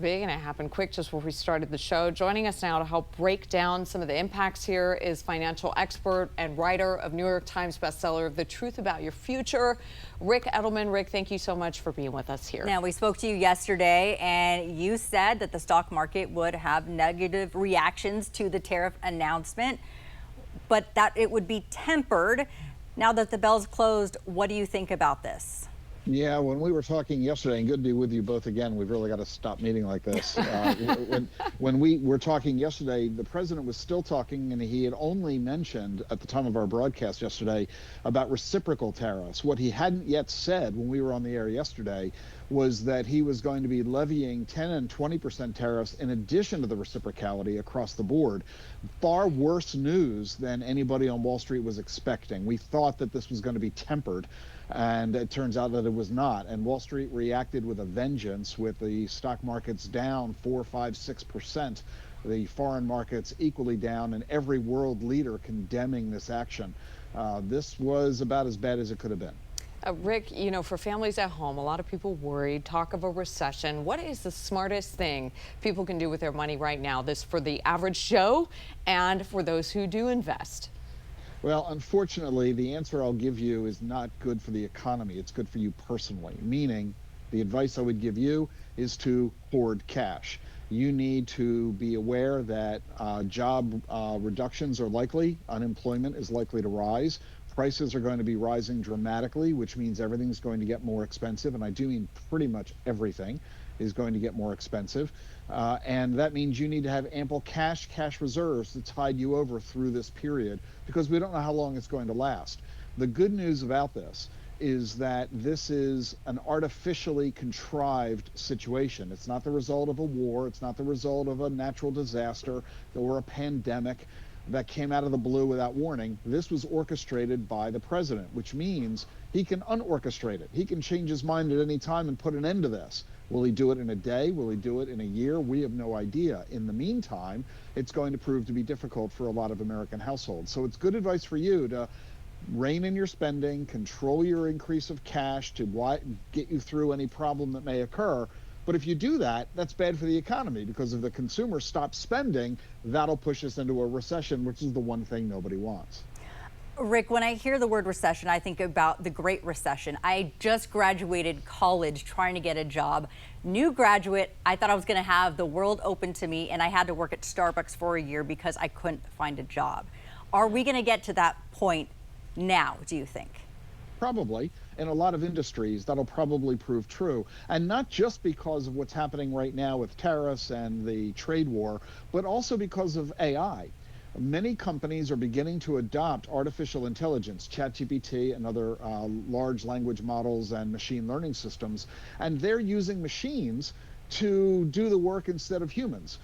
Big, and it happened quick just before we started the show. Joining us now to help break down some of the impacts here is financial expert and writer of New York Times bestseller, The Truth About Your Future, Rick Edelman. Rick, thank you so much for being with us here. Now, we spoke to you yesterday, and you said that the stock market would have negative reactions to the tariff announcement, but that it would be tempered. Now that the bell's closed, what do you think about this? Yeah, when we were talking yesterday, and good to be with you both again, we've really got to stop meeting like this. When we were talking yesterday, the president was still talking, and he had only mentioned at the time of our broadcast yesterday about reciprocal tariffs. What he hadn't yet said when we were on the air yesterday was that he was going to be levying 10 and 20% tariffs in addition to the reciprocality across the board. Far worse news than anybody on Wall Street was expecting. We thought that this was going to be tempered, and it turns out that it was not. And Wall Street reacted with a vengeance, with the stock markets down 4, 5, 6%, the foreign markets equally down, and every world leader condemning this action. This was about as bad as it could have been. Rick, you know, for families at home, a lot of people worried, talk of a recession. What is the smartest thing people can do with their money right now? This for the average Joe and for those who do invest. Well, unfortunately, the answer I'll give you is not good for the economy. It's good for you personally, meaning the advice I would give you is to hoard cash. You need to be aware that job reductions are likely, unemployment is likely to rise. Prices are going to be rising dramatically, which means everything's going to get more expensive, and I do mean pretty much everything is going to get more expensive. And that means you need to have ample cash reserves to tide you over through this period, because we don't know how long it's going to last. The good news about this is that this is an artificially contrived situation. It's not the result of a war. It's not the result of a natural disaster or a pandemic that came out of the blue without warning. This was orchestrated by the president, which means he can unorchestrate it. He can change his mind at any time and put an end to this. Will he do it in a day? Will he do it in a year? We have no idea. In the meantime, it's going to prove to be difficult for a lot of American households. So it's good advice for you to rein in your spending, control your increase of cash to get you through any problem that may occur. But if you do that, that's bad for the economy, because if the consumer stops spending, that'll push us into a recession, which is the one thing nobody wants. Rick, when I hear the word recession, I think about the Great Recession. I just graduated college trying to get a job. New graduate, I thought I was going to have the world open to me, and I had to work at Starbucks for a year because I couldn't find a job. Are we going to get to that point now, do you think? Probably. In a lot of industries, that'll probably prove true. And not just because of what's happening right now with tariffs and the trade war, but also because of AI. Many companies are beginning to adopt artificial intelligence, ChatGPT and other large language models and machine learning systems, and they're using machines to do the work instead of humans.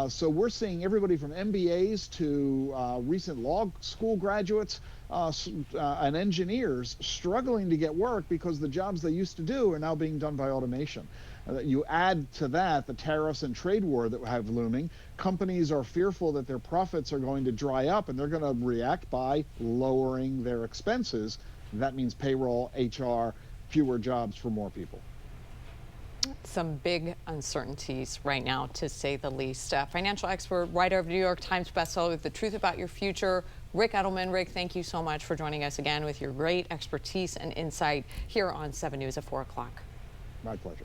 So we're seeing everybody from MBAs to recent law school graduates and engineers struggling to get work because the jobs they used to do are now being done by automation. You add to that the tariffs and trade war that we have looming. Companies are fearful that their profits are going to dry up, and they're going to react by lowering their expenses. That means payroll, HR, fewer jobs for more people. Some big uncertainties right now, to say the least. Financial expert, writer of New York Times bestseller, The Truth About Your Future, Rick Edelman. Rick, thank you so much for joining us again with your great expertise and insight here on 7 News at 4 o'clock. My pleasure.